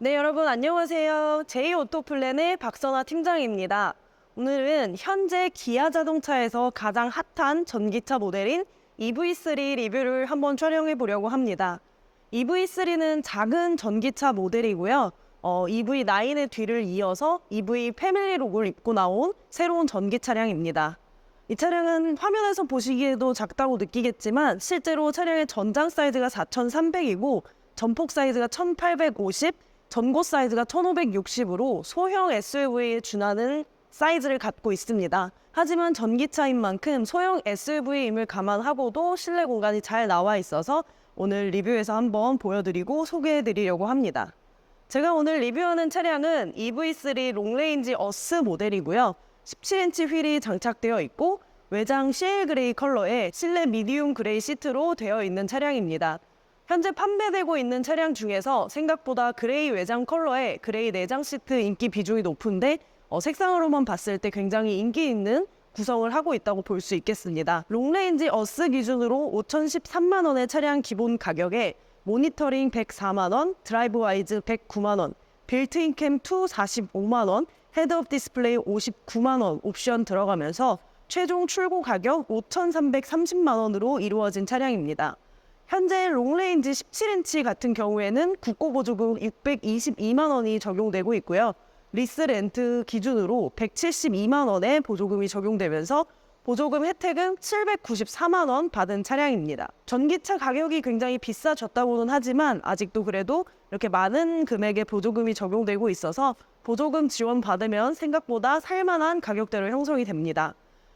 네, 여러분 안녕하세요. 제이오토플랜의 박선아 팀장입니다. 오늘은 현재 기아 자동차에서 가장 핫한 전기차 모델인 EV3 리뷰를 한번 촬영해 보려고 합니다. EV3는 작은 전기차 모델이고요. EV9의 뒤를 이어서 EV 패밀리 룩을 입고 나온 새로운 전기 차량입니다. 이 차량은 화면에서 보시기에도 작다고 느끼겠지만 실제로 차량의 전장 사이즈가 4,300이고 전폭 사이즈가 1,850, 전고 사이즈가 1,560으로 소형 SUV에 준하는 사이즈를 갖고 있습니다. 하지만 전기차인 만큼 소형 SUV임을 감안하고도 실내 공간이 잘 나와 있어서 오늘 리뷰에서 한번 보여드리고 소개해드리려고 합니다. 제가 오늘 리뷰하는 차량은 EV3 롱레인지 어스 모델이고요. 17인치 휠이 장착되어 있고 외장 CL 그레이 컬러의 실내 미디움 그레이 시트로 되어 있는 차량입니다. 현재 판매되고 있는 차량 중에서 생각보다 그레이 외장 컬러의 그레이 내장 시트 인기 비중이 높은데 색상으로만 봤을 때 굉장히 인기 있는 구성을 하고 있다고 볼 수 있겠습니다. 롱레인지 어스 기준으로 5,013만 원의 차량 기본 가격에 모니터링 104만 원, 드라이브 와이즈 109만 원, 빌트인 캠 2 45만 원, 헤드업 디스플레이 59만 원 옵션 들어가면서 최종 출고 가격 5,330만 원으로 이루어진 차량입니다. 현재 롱레인지 17인치 같은 경우에는 국고보조금 622만 원이 적용되고 있고요. 리스 렌트 기준으로 172만 원의 보조금이 적용되면서 보조금 혜택은 794만 원 받은 차량입니다. 전기차 가격이 굉장히 비싸졌다고는 하지만 아직도 그래도 이렇게 많은 금액의 보조금이 적용되고 있어서 보조금 지원 받으면 생각보다 살만한 가격대로 형성이 됩니다.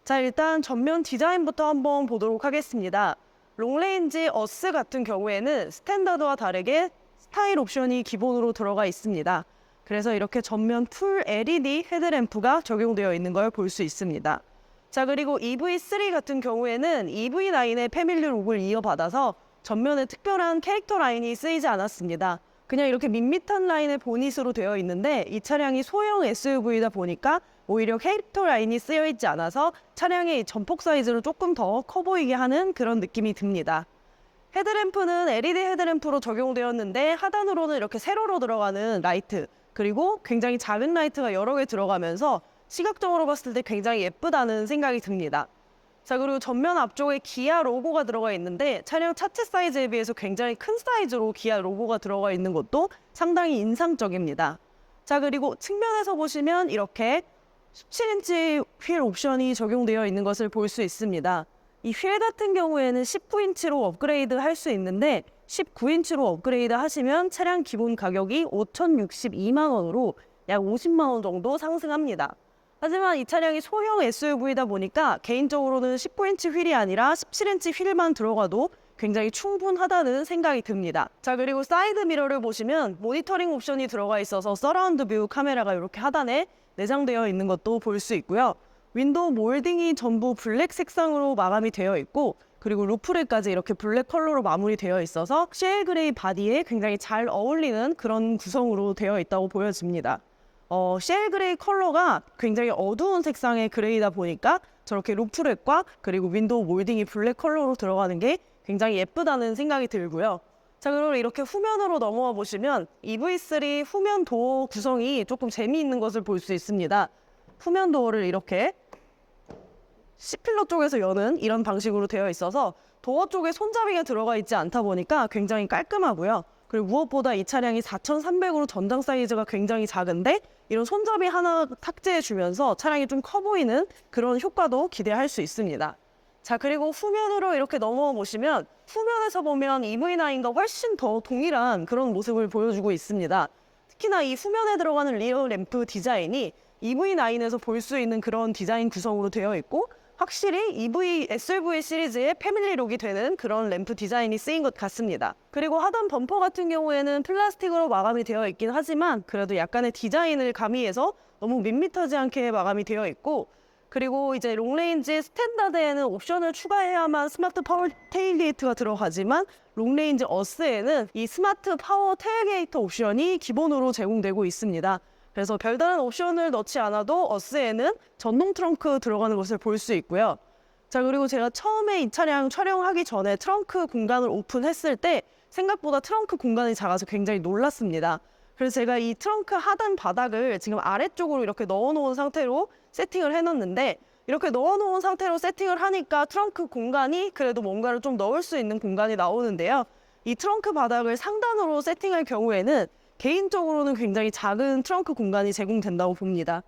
자, 일단 전면 디자인부터 한번 보도록 하겠습니다. 롱레인지 어스 같은 경우에는 스탠다드와 다르게 스타일 옵션이 기본으로 들어가 있습니다. 그래서 이렇게 전면 풀 LED 헤드램프가 적용되어 있는 걸 볼 수 있습니다. 자, 그리고 EV3 같은 경우에는 EV9의 패밀리 룩을 이어받아서 전면에 특별한 캐릭터 라인이 쓰이지 않았습니다. 그냥 이렇게 밋밋한 라인의 보닛으로 되어 있는데 이 차량이 소형 SUV이다 보니까 오히려 캐릭터 라인이 쓰여 있지 않아서 차량의 전폭 사이즈를 조금 더 커 보이게 하는 그런 느낌이 듭니다. 헤드램프는 LED 헤드램프로 적용되었는데 하단으로는 이렇게 세로로 들어가는 라이트, 그리고 굉장히 작은 라이트가 여러 개 들어가면서 시각적으로 봤을 때 굉장히 예쁘다는 생각이 듭니다. 자, 그리고 전면 앞쪽에 기아 로고가 들어가 있는데 차량 차체 사이즈에 비해서 굉장히 큰 사이즈로 기아 로고가 들어가 있는 것도 상당히 인상적입니다. 자, 그리고 측면에서 보시면 이렇게 17인치 휠 옵션이 적용되어 있는 것을 볼 수 있습니다. 이 휠 같은 경우에는 19인치로 업그레이드 할 수 있는데 19인치로 업그레이드 하시면 차량 기본 가격이 5,062만 원으로 약 50만 원 정도 상승합니다. 하지만 이 차량이 소형 SUV이다 보니까 개인적으로는 19인치 휠이 아니라 17인치 휠만 들어가도 굉장히 충분하다는 생각이 듭니다. 자, 그리고 사이드 미러를 보시면 모니터링 옵션이 들어가 있어서 서라운드 뷰 카메라가 이렇게 하단에 내장되어 있는 것도 볼 수 있고요. 윈도우 몰딩이 전부 블랙 색상으로 마감이 되어 있고 그리고 루프렉까지 이렇게 블랙 컬러로 마무리되어 있어서 쉘 그레이 바디에 굉장히 잘 어울리는 그런 구성으로 되어 있다고 보여집니다. 쉘 그레이 컬러가 굉장히 어두운 색상의 그레이다 보니까 저렇게 루프렉과 그리고 윈도우 몰딩이 블랙 컬러로 들어가는 게 굉장히 예쁘다는 생각이 들고요. 자, 그리고 이렇게 후면으로 넘어와 보시면 EV3 후면 도어 구성이 조금 재미있는 것을 볼 수 있습니다. 후면 도어를 이렇게 C필러 쪽에서 여는 이런 방식으로 되어 있어서 도어 쪽에 손잡이가 들어가 있지 않다 보니까 굉장히 깔끔하고요. 그리고 무엇보다 이 차량이 4,300으로 전장 사이즈가 굉장히 작은데 이런 손잡이 하나 탑재해 주면서 차량이 좀 커 보이는 그런 효과도 기대할 수 있습니다. 자, 그리고 후면으로 이렇게 넘어와 보시면 후면에서 보면 EV9과 훨씬 더 동일한 그런 모습을 보여주고 있습니다. 특히나 이 후면에 들어가는 리어 램프 디자인이 EV9에서 볼 수 있는 그런 디자인 구성으로 되어 있고 확실히 SUV 시리즈의 패밀리룩이 되는 그런 램프 디자인이 쓰인 것 같습니다. 그리고 하단 범퍼 같은 경우에는 플라스틱으로 마감이 되어 있긴 하지만 그래도 약간의 디자인을 가미해서 너무 밋밋하지 않게 마감이 되어 있고 그리고 이제 롱레인지 스탠다드에는 옵션을 추가해야만 스마트 파워 테일게이트가 들어가지만 롱레인지 어스에는 이 스마트 파워 테일게이트 옵션이 기본으로 제공되고 있습니다. 그래서 별다른 옵션을 넣지 않아도 어스에는 전동 트렁크 들어가는 것을 볼 수 있고요. 자, 그리고 제가 처음에 이 차량 촬영하기 전에 트렁크 공간을 오픈했을 때 생각보다 트렁크 공간이 작아서 굉장히 놀랐습니다. 그래서 제가 이 트렁크 하단 바닥을 지금 아래쪽으로 이렇게 넣어놓은 상태로 세팅을 해놨는데, 이렇게 넣어놓은 상태로 세팅을 하니까 트렁크 공간이 그래도 뭔가를 좀 넣을 수 있는 공간이 나오는데요. 이 트렁크 바닥을 상단으로 세팅할 경우에는 개인적으로는 굉장히 작은 트렁크 공간이 제공된다고 봅니다.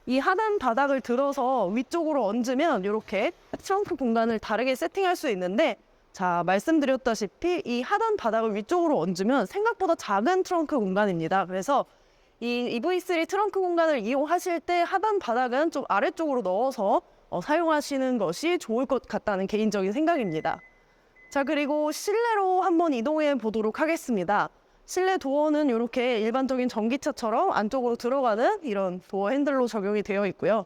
이 하단 바닥을 들어서 위쪽으로 얹으면 이렇게 트렁크 공간을 다르게 세팅할 수 있는데, 자, 말씀드렸다시피 이 하단 바닥을 위쪽으로 얹으면 생각보다 작은 트렁크 공간입니다. 그래서 이 EV3 트렁크 공간을 이용하실 때 하단 바닥은 좀 아래쪽으로 넣어서 사용하시는 것이 좋을 것 같다는 개인적인 생각입니다. 자, 그리고 실내로 한번 이동해 보도록 하겠습니다. 실내 도어는 이렇게 일반적인 전기차처럼 안쪽으로 들어가는 이런 도어 핸들로 적용이 되어 있고요.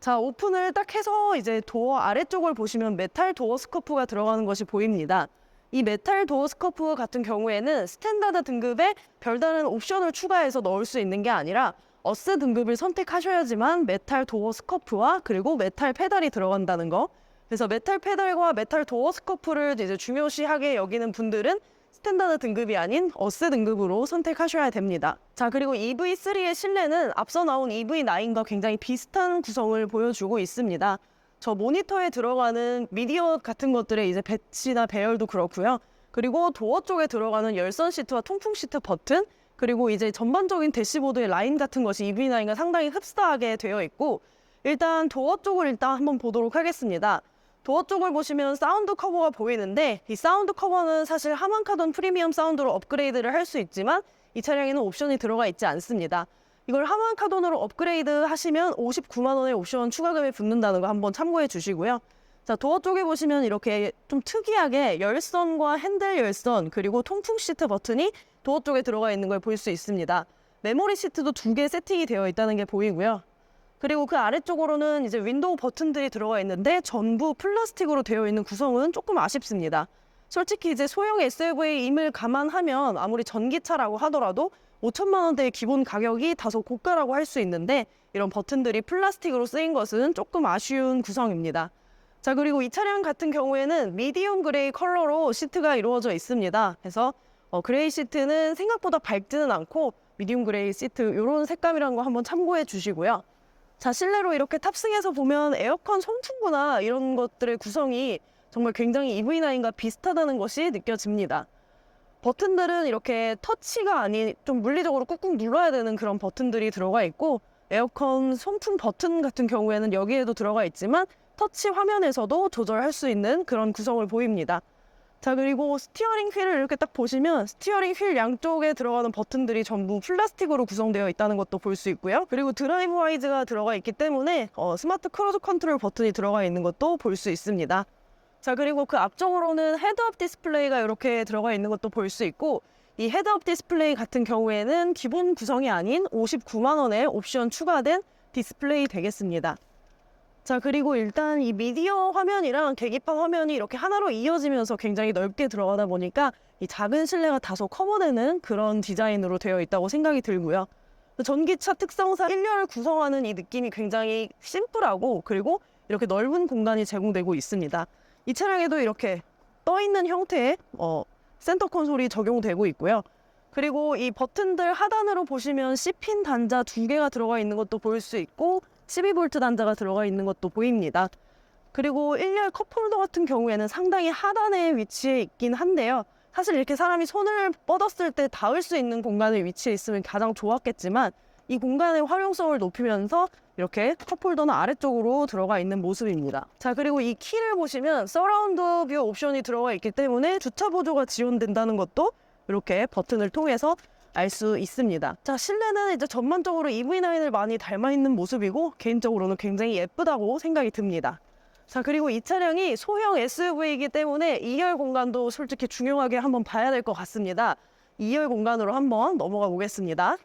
자, 오픈을 딱 해서 이제 도어 아래쪽을 보시면 메탈 도어 스커프가 들어가는 것이 보입니다. 이 메탈 도어 스커프 같은 경우에는 스탠다드 등급에 별다른 옵션을 추가해서 넣을 수 있는 게 아니라 어스 등급을 선택하셔야지만 메탈 도어 스커프와 그리고 메탈 페달이 들어간다는 거. 그래서 메탈 페달과 메탈 도어 스커프를 이제 중요시하게 여기는 분들은 스탠다드 등급이 아닌 어스 등급으로 선택하셔야 됩니다. 자, 그리고 EV3의 실내는 앞서 나온 EV9과 굉장히 비슷한 구성을 보여주고 있습니다. 저 모니터에 들어가는 미디어 같은 것들의 이제 배치나 배열도 그렇고요. 그리고 도어 쪽에 들어가는 열선 시트와 통풍 시트 버튼, 그리고 이제 전반적인 대시보드의 라인 같은 것이 EV9과 상당히 흡사하게 되어 있고, 일단 도어 쪽을 한번 보도록 하겠습니다. 도어 쪽을 보시면 사운드 커버가 보이는데, 이 사운드 커버는 사실 하만카돈 프리미엄 사운드로 업그레이드를 할 수 있지만 이 차량에는 옵션이 들어가 있지 않습니다. 이걸 하만카돈으로 업그레이드 하시면 59만 원의 옵션 추가금이 붙는다는 거 한번 참고해 주시고요. 자, 도어 쪽에 보시면 이렇게 좀 특이하게 열선과 핸들 열선 그리고 통풍 시트 버튼이 도어 쪽에 들어가 있는 걸 볼 수 있습니다. 메모리 시트도 2개 세팅이 되어 있다는 게 보이고요. 그리고 그 아래쪽으로는 이제 윈도우 버튼들이 들어가 있는데 전부 플라스틱으로 되어 있는 구성은 조금 아쉽습니다. 솔직히 이제 소형 SUV임을 감안하면 아무리 전기차라고 하더라도 5천만 원대의 기본 가격이 다소 고가라고 할 수 있는데, 이런 버튼들이 플라스틱으로 쓰인 것은 조금 아쉬운 구성입니다. 자, 그리고 이 차량 같은 경우에는 미디움 그레이 컬러로 시트가 이루어져 있습니다. 그래서 그레이 시트는 생각보다 밝지는 않고 미디움 그레이 시트 이런 색감이라는 거 한번 참고해 주시고요. 자, 실내로 이렇게 탑승해서 보면 에어컨 송풍구나 이런 것들의 구성이 정말 굉장히 EV9과 비슷하다는 것이 느껴집니다. 버튼들은 이렇게 터치가 아닌 좀 물리적으로 꾹꾹 눌러야 되는 그런 버튼들이 들어가 있고, 에어컨 송풍 버튼 같은 경우에는 여기에도 들어가 있지만 터치 화면에서도 조절할 수 있는 그런 구성을 보입니다. 자, 그리고 스티어링 휠을 이렇게 딱 보시면 스티어링 휠 양쪽에 들어가는 버튼들이 전부 플라스틱으로 구성되어 있다는 것도 볼 수 있고요. 그리고 드라이브 와이즈가 들어가 있기 때문에 스마트 크루즈 컨트롤 버튼이 들어가 있는 것도 볼 수 있습니다. 자, 그리고 그 앞쪽으로는 헤드업 디스플레이가 이렇게 들어가 있는 것도 볼 수 있고, 이 헤드업 디스플레이 같은 경우에는 기본 구성이 아닌 59만 원의 옵션 추가된 디스플레이 되겠습니다. 자, 그리고 일단 이 미디어 화면이랑 계기판 화면이 이렇게 하나로 이어지면서 굉장히 넓게 들어가다 보니까 이 작은 실내가 다소 커버되는 그런 디자인으로 되어 있다고 생각이 들고요. 전기차 특성상 1열 구성하는 이 느낌이 굉장히 심플하고, 그리고 이렇게 넓은 공간이 제공되고 있습니다. 이 차량에도 이렇게 떠있는 형태의 센터 콘솔이 적용되고 있고요. 그리고 이 버튼들 하단으로 보시면 C핀 단자 2개가 들어가 있는 것도 볼 수 있고, 12V 단자가 들어가 있는 것도 보입니다. 그리고 1열 컵홀더 같은 경우에는 상당히 하단에 위치해 있긴 한데요. 사실 이렇게 사람이 손을 뻗었을 때 닿을 수 있는 공간에 위치해 있으면 가장 좋았겠지만, 이 공간의 활용성을 높이면서 이렇게 컵홀더는 아래쪽으로 들어가 있는 모습입니다. 자, 그리고 이 키를 보시면 서라운드 뷰 옵션이 들어가 있기 때문에 주차 보조가 지원된다는 것도 이렇게 버튼을 통해서 알 수 있습니다. 자, 실내는 이제 전반적으로 EV9을 많이 닮아 있는 모습이고, 개인적으로는 굉장히 예쁘다고 생각이 듭니다. 자, 그리고 이 차량이 소형 SUV이기 때문에 2열 공간도 솔직히 중요하게 한번 봐야 될 것 같습니다. 2열 공간으로 한번 넘어가 보겠습니다.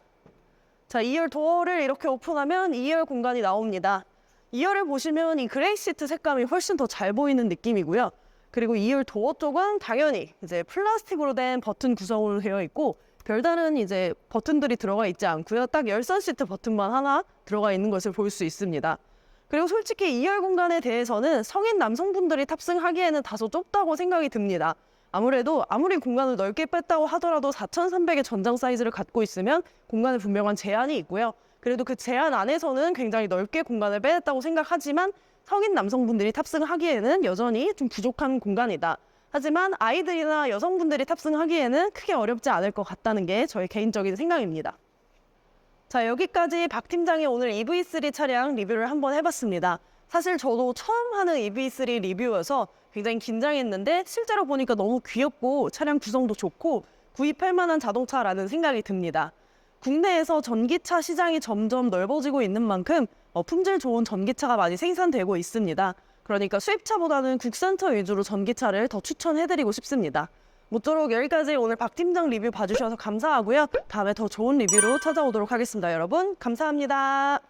자, 2열 도어를 이렇게 오픈하면 2열 공간이 나옵니다. 2열을 보시면 이 그레이 시트 색감이 훨씬 더 잘 보이는 느낌이고요. 그리고 2열 도어 쪽은 당연히 이제 플라스틱으로 된 버튼 구성으로 되어 있고, 별다른 이제 버튼들이 들어가 있지 않고요. 딱 열선 시트 버튼만 하나 들어가 있는 것을 볼 수 있습니다. 그리고 솔직히 2열 공간에 대해서는 성인 남성분들이 탑승하기에는 다소 좁다고 생각이 듭니다. 아무래도 아무리 공간을 넓게 뺐다고 하더라도 4,300의 전장 사이즈를 갖고 있으면 공간에 분명한 제한이 있고요. 그래도 그 제한 안에서는 굉장히 넓게 공간을 빼냈다고 생각하지만 성인 남성분들이 탑승하기에는 여전히 좀 부족한 공간이다. 하지만 아이들이나 여성분들이 탑승하기에는 크게 어렵지 않을 것 같다는 게 저의 개인적인 생각입니다. 자, 여기까지 박 팀장이 오늘 EV3 차량 리뷰를 한번 해봤습니다. 사실 저도 처음 하는 EV3 리뷰여서 굉장히 긴장했는데 실제로 보니까 너무 귀엽고 차량 구성도 좋고 구입할 만한 자동차라는 생각이 듭니다. 국내에서 전기차 시장이 점점 넓어지고 있는 만큼 품질 좋은 전기차가 많이 생산되고 있습니다. 그러니까 수입차보다는 국산차 위주로 전기차를 더 추천해드리고 싶습니다. 모쪼록 여기까지 오늘 박 팀장 리뷰 봐주셔서 감사하고요. 다음에 더 좋은 리뷰로 찾아오도록 하겠습니다. 여러분 감사합니다.